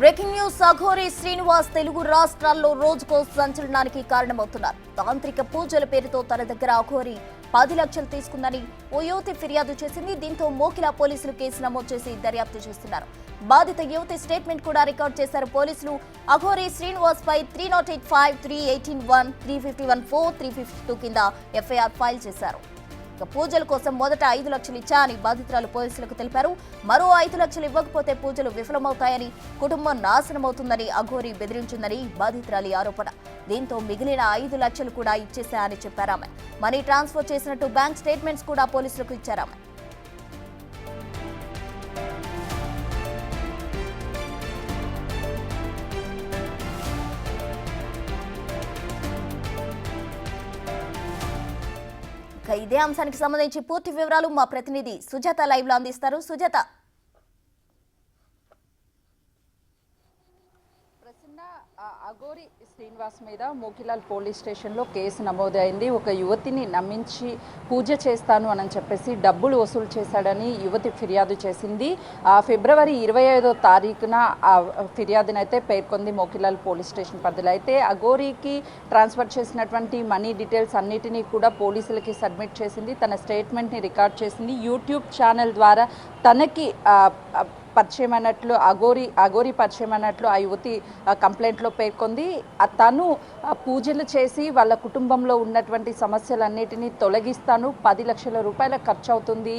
Breaking news. Aghori Srinivas Telugu రాష్ట్రాల్లో రోజుకో సంచలనానికి కారణమవుతున్నారు. తాంత్రిక పూజల పేరుతో తన దగ్గర అఘోరి 10 లక్షలు తీసుకుందని ఓ యువతి ఫిర్యాదు చేసింది. దీంతో మోకిలా పోలీసులు కేసు నమోదు చేసి దర్యాప్తు చేస్తున్నారు. బాధిత యువతి స్టేట్మెంట్ కూడా రికార్డ్ చేశారు పోలీసులు. అఘోరి శ్రీనివాస్ పై 308(5), 318(1), 351(4), 352 కింద ఎఫ్ఐఆర్ ఫైల్ చేశారు. పూజల కోసం మొదట 5 లక్షలు ఇచ్చారని బాధితురాలు పోలీసులకు తెలిపారు. మరో 5 లక్షలు ఇవ్వకపోతే పూజలు విఫలమవుతాయని, కుటుంబం నాశనమవుతుందని అఘోరి బెదిరించిందని బాధితురాలి ఆరోపణ. దీంతో మిగిలిన 5 లక్షలు కూడా ఇచ్చేశారని చెప్పారామె. మనీ ట్రాన్స్ఫర్ చేసినట్టు బ్యాంక్ స్టేట్మెంట్స్ కూడా పోలీసులకు ఇచ్చారామె. ఇదే అంశానికి సంబంధించి పూర్తి వివరాలు మా ప్రతినిధి సుజాత లైవ్ లో అందిస్తారు. సుజాత, అఘోరి శ్రీనివాస్ మీద మోకిలాల్ పోలీస్ స్టేషన్లో కేసు నమోదైంది. ఒక యువతిని నమ్మించి పూజ చేస్తాను అని చెప్పేసి డబ్బులు వసూలు చేశాడని యువతి ఫిర్యాదు చేసింది. ఫిబ్రవరి 25వ తారీఖున ఆ ఫిర్యాదునైతే పేర్కొంది మోకిలాల్ పోలీస్ స్టేషన్ పరిధిలో. అయితే అఘోరికి ట్రాన్స్ఫర్ చేసినటువంటి మనీ డీటెయిల్స్ అన్నిటినీ కూడా పోలీసులకి సబ్మిట్ చేసింది. తన స్టేట్మెంట్ని రికార్డ్ చేసింది. యూట్యూబ్ ఛానల్ ద్వారా తనకి పరిచయం అన్నట్లు అఘోరి పరిచయం అన్నట్లు ఆ యువతి కంప్లైంట్లో పేర్కొంది. తను పూజలు చేసి వాళ్ళ కుటుంబంలో ఉన్నటువంటి సమస్యలన్నిటినీ తొలగిస్తాను, 10 లక్షల రూపాయల ఖర్చు అవుతుంది,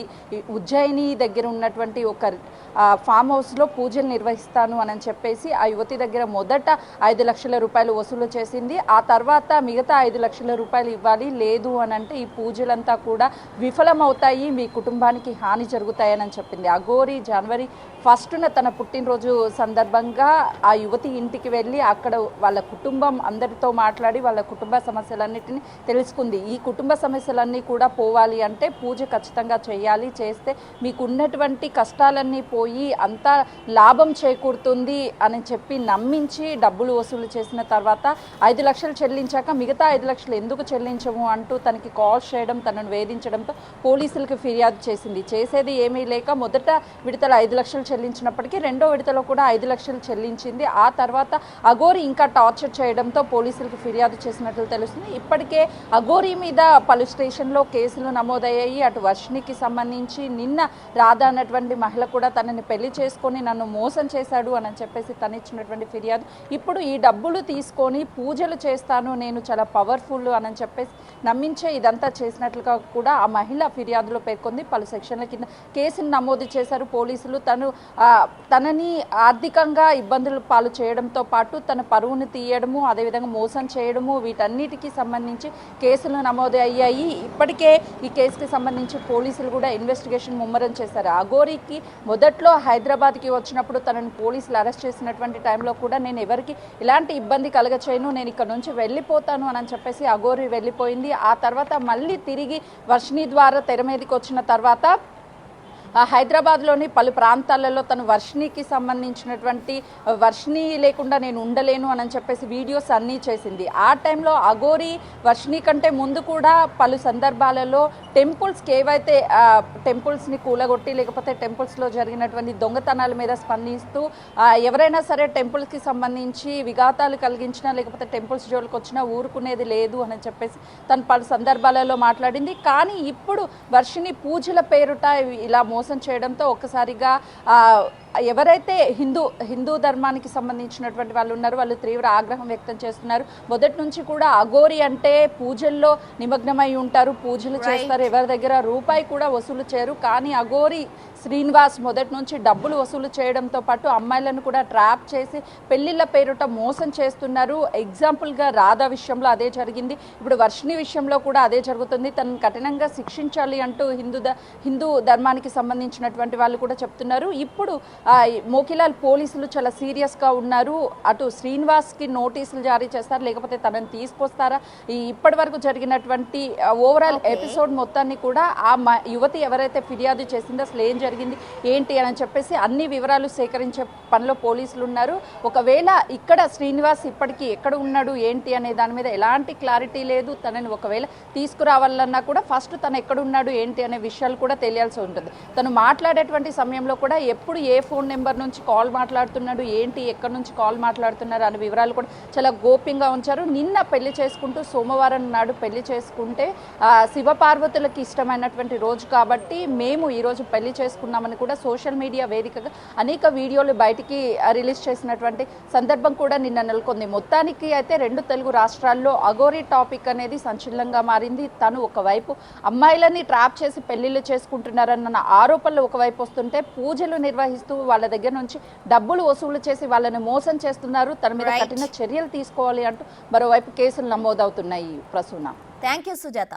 ఉజ్జయిని దగ్గర ఉన్నటువంటి ఒక ఫామ్ హౌస్లో పూజలు నిర్వహిస్తాను అని చెప్పేసి ఆ యువతి దగ్గర మొదట 5 లక్షల రూపాయలు వసూలు చేసింది. ఆ తర్వాత మిగతా 5 లక్షల రూపాయలు ఇవ్వాలి, లేదు అని అంటే ఈ పూజలంతా కూడా విఫలమవుతాయి, మీ కుటుంబానికి హాని జరుగుతాయని చెప్పింది. అఘోరి జనవరి 1న తన పుట్టినరోజు సందర్భంగా ఆ యువతి ఇంటికి వెళ్ళి అక్కడ వాళ్ళ కుటుంబం అందరితో మాట్లాడి వాళ్ళ కుటుంబ సమస్యలన్నిటిని తెలుసుకుంది. ఈ కుటుంబ సమస్యలన్నీ కూడా పోవాలి అంటే పూజ ఖచ్చితంగా చేయాలి, చేస్తే మీకు ఉన్నటువంటి కష్టాలన్నీ పోయి అంతా లాభం చేకూరుతుంది అని చెప్పి నమ్మించి డబ్బులు వసూలు చేసిన తర్వాత 5 లక్షలు చెల్లించాక మిగతా 5 లక్షలు ఎందుకు చెల్లించము అంటూ తనకి కాల్ చేయడం, తనను వేధించడంతో పోలీసులకు ఫిర్యాదు చేసింది. చేసేది ఏమీ లేక మొదట విడతల 5 లక్షలు చెల్లించినప్పటికీ రెండో విడతలో కూడా 5 లక్షలు చెల్లించింది. ఆ తర్వాత అఘోరి ఇంకా టార్చర్ చేయడంతో పోలీసులకు ఫిర్యాదు చేసినట్లు తెలుస్తుంది. ఇప్పటికే అఘోరి మీద పలు స్టేషన్లో కేసులు నమోదయ్యాయి. అటు వర్షినికి సంబంధించి నిన్న రాధా అన్నటువంటి మహిళ కూడా తనని పెళ్లి చేసుకొని నన్ను మోసం చేశాడు అని చెప్పేసి తను ఇచ్చినటువంటి ఫిర్యాదు. ఇప్పుడు ఈ డబ్బులు తీసుకొని పూజలు చేస్తాను, నేను చాలా పవర్ఫుల్ అని చెప్పేసి నమ్మించే ఇదంతా చేసినట్లుగా కూడా ఆ మహిళ ఫిర్యాదులో పేర్కొంది. పలు సెక్షన్ల కింద కేసును నమోదు చేశారు పోలీసులు. తనని ఆర్థికంగా ఇబ్బందులు పాలు చేయడంతో పాటు తన పరువును తీయడము, అదేవిధంగా మోసం చేయడము, వీటన్నిటికీ సంబంధించి కేసులు నమోదు అయ్యాయి. ఇప్పటికే ఈ కేసుకి సంబంధించి పోలీసులు కూడా ఇన్వెస్టిగేషన్ ముమ్మరం చేశారు. అఘోరికి మొదట్లో హైదరాబాద్కి వచ్చినప్పుడు తనని పోలీసులు అరెస్ట్ చేసినటువంటి టైంలో కూడా నేను ఎవరికి ఇలాంటి ఇబ్బంది కలగచేయను, నేను ఇక్కడ నుంచి వెళ్ళిపోతాను అని చెప్పేసి అఘోరి వెళ్ళిపోయింది. ఆ తర్వాత మళ్ళీ తిరిగి వర్షిని ద్వారా తెర మీదకి వచ్చిన తర్వాత హైదరాబాద్లోని పలు ప్రాంతాలలో తను వర్షినికి సంబంధించినటువంటి వర్షిని లేకుండా నేను ఉండలేను అని చెప్పేసి వీడియోస్ అన్నీ చేసింది. ఆ టైంలో అఘోరి వర్షిని కంటే ముందు కూడా పలు సందర్భాలలో టెంపుల్స్కి ఏవైతే టెంపుల్స్ని కూలగొట్టి లేకపోతే టెంపుల్స్లో జరిగినటువంటి దొంగతనాల మీద స్పందిస్తూ ఎవరైనా సరే టెంపుల్స్కి సంబంధించి విఘాతాలు కలిగించినా లేకపోతే టెంపుల్స్ జోలికి వచ్చినా ఊరుకునేది లేదు అని చెప్పేసి తను పలు సందర్భాలలో మాట్లాడింది. కానీ ఇప్పుడు వర్షిని పూజల పేరుట ఇలా మోసం చేయడంతో ఒక్కసారిగా ఎవరైతే హిందూ ధర్మానికి సంబంధించినటువంటి వాళ్ళు ఉన్నారో వాళ్ళు తీవ్ర ఆగ్రహం వ్యక్తం చేస్తున్నారు. మొదటి నుంచి కూడా అఘోరి అంటే పూజల్లో నిమగ్నమై ఉంటారు, పూజలు చేస్తారు, ఎవరి దగ్గర రూపాయి కూడా వసూలు చేయరు. కానీ అఘోరి శ్రీనివాస్ మొదటి నుంచి డబ్బులు వసూలు చేయడంతో పాటు అమ్మాయిలను కూడా ట్రాప్ చేసి పెళ్లిళ్ళ పేరుట మోసం చేస్తున్నారు. ఎగ్జాంపుల్గా రాధా విషయంలో అదే జరిగింది, ఇప్పుడు వర్షిని విషయంలో కూడా అదే జరుగుతుంది. తనను కఠినంగా శిక్షించాలి అంటూ హిందూ ధర్మానికి సంబంధించినటువంటి వాళ్ళు కూడా చెప్తున్నారు. ఇప్పుడు మోకిలాల్ పోలీసులు చాలా సీరియస్గా ఉన్నారు. అటు శ్రీనివాస్కి నోటీసులు జారీ చేస్తారు, లేకపోతే తనని తీసుకొస్తారా, ఇప్పటి వరకు జరిగినటువంటి ఓవరాల్ ఎపిసోడ్ మొత్తాన్ని కూడా ఆ యువతి ఎవరైతే ఫిర్యాదు చేసిందో అసలు ఏం జరిగింది ఏంటి అని చెప్పేసి అన్ని వివరాలు సేకరించే పనిలో పోలీసులు ఉన్నారు. ఒకవేళ ఇక్కడ శ్రీనివాస్ ఇప్పటికీ ఎక్కడ ఉన్నాడు ఏంటి అనే దాని మీద ఎలాంటి క్లారిటీ లేదు. తనని ఒకవేళ తీసుకురావాలన్నా కూడా ఫస్ట్ తను ఎక్కడ ఉన్నాడు ఏంటి అనే విషయాలు కూడా తెలియాల్సి ఉంటుంది. తను మాట్లాడేటువంటి సమయంలో కూడా ఎప్పుడు ఏ ఫోన్ నెంబర్ నుంచి కాల్ మాట్లాడుతున్నాడు, ఏంటి ఎక్కడి నుంచి కాల్ మాట్లాడుతున్నారు అనే వివరాలు కూడా చాలా గోప్యంగా ఉంచారు. నిన్న పెళ్లి చేసుకుంటూ సోమవారం నాడు పెళ్లి చేసుకుంటే శివపార్వతులకు ఇష్టమైనటువంటి రోజు కాబట్టి మేము ఈరోజు పెళ్లి చేసుకున్నామని కూడా సోషల్ మీడియా వేదికగా అనేక వీడియోలు బయటికి రిలీజ్ చేసినటువంటి సందర్భం కూడా నిన్న నెలకొంది. మొత్తానికి అయితే 2 తెలుగు రాష్ట్రాల్లో అఘోరీ టాపిక్ అనేది సంచలనంగా మారింది. తను ఒకవైపు అమ్మాయిలని ట్రాప్ చేసి పెళ్లిళ్ళు చేసుకుంటున్నారన్న ఆరోపణలు ఒకవైపు వస్తుంటే, పూజలు నిర్వహిస్తూ వాళ్ళ దగ్గర నుంచి డబ్బులు వసూలు చేసి వాళ్ళని మోసం చేస్తున్నారు, తన మీద కఠిన చర్యలు తీసుకోవాలి అంటూ మరోవైపు కేసులు నమోదవుతున్నాయి. Prasuna, thank you Sujatha.